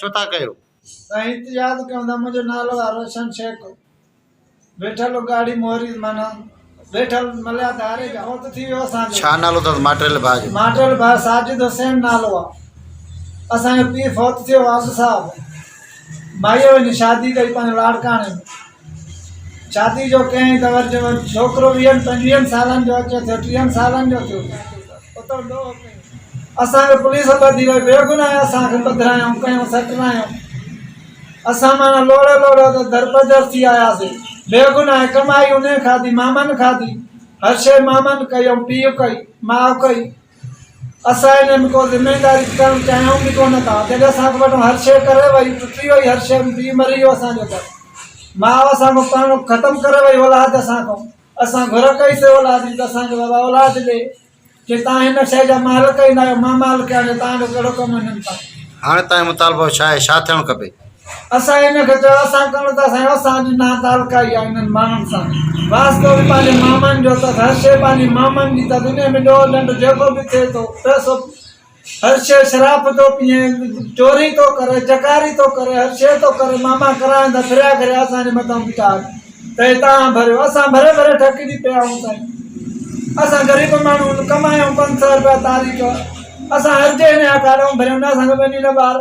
छो था कयो? साईं याद कंदा मुंहिंजो नालो आहे रोशन शेख वेठल गाड़ी मोहरी माना वेठल मलिया धारे जा हो त थी वियो असांजो। छा नालो अथसि माटेल भाउ जो? माटेल भाउ साजिद हुसैन नालो आहे। असांजो पीउ फौत थियो आबद साहब माईअ वञी शादी कई पंहिंजे लाड़काणे में। शादी जो कई त वरी छोकिरो 20-25 सालनि जो अचे थियो 30 सालनि जो थियो उतो ॾोह कई। असांखे पुलिस ॿधी वई बेगुनाह असांखे ॿधायूं कयूं सटरायूं। असां माना लोड़े लोड़े त दरबदर थी आयासीं। बेगुनाह कमाई उन खाधी मामन खाधी हर शइ मामन कई ऐं पीउ कई माउ कई। असां हिननि को ज़िमेदारी करणु चाहियूं बि कोन था। जॾहिं असांखे वटि हर शइ करे वई टुटी वई हर शइ पीउ मरी वियो असांजो त माउ असांखो पाण ख़तमु करे वई औलाद असांखां। असां घुर कईसीं औलाद जी त असांखे बाबा औलाद ॾे की तव्हां हिन शइ जा मालिक ई न आहियो मां मालिक आहियां तव्हांजो कहिड़ो कमु हिननि सां। हाणे तव्हांजो मुतालबो छा आहे? छा थियणु खपे? असां हिनखे चयो असां करणु था साईं असांजी ना तालका ई आहे हिननि माण्हुनि सां। वास्तो बि पंहिंजे मामनि जो अथसि हर शइ पंहिंजी मामनि जी अथसि। इन में ॾोह ॾंड जेको बि थिए थो पैसो हर शइ शराब थो पीए चोरी थो करे चकारी थो करे हर शइ थो करे मामा कराइनि था फिरिया करे असांजे मथां विचार त हे तव्हां भरियो। असां भरे भरे थकिजी पिया आहियूं साईं। असां ग़रीब माण्हू कमायूं 500 रुपया तारीख़ असां हर जे हिन जा कारूं भरियूं न असांखे ॿिनी न ॿार।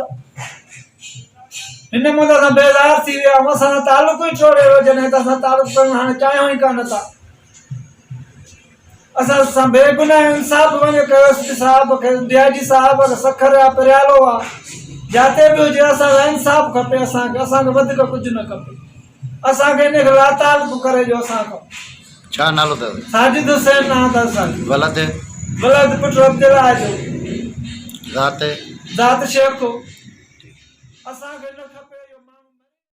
हिन में त असां बेज़ार थी विया आहियूं। असां तालुक ई छोड़े वियो जॾहिं त असां तालुक करणु हाणे चाहियूं ई कान था। असां बेगुनाह इंसाफ़ वञे कयो एस पी साहिब खे डीआईजी साहिब सखर आहे परियालो आहे जिते बि हुजे असांखे इंसाफ़ खपे। असांखे वधीक कुझु न खपे। असांखे हिनखे लातालुक करे ॾियो असांखां। छा नालो अथसि? साजिद हुसैन नालो अथसि असांजो। वलद पुटु अब्दुल्ला जो। ज़ात ज़ात शेख असांखे न खपे।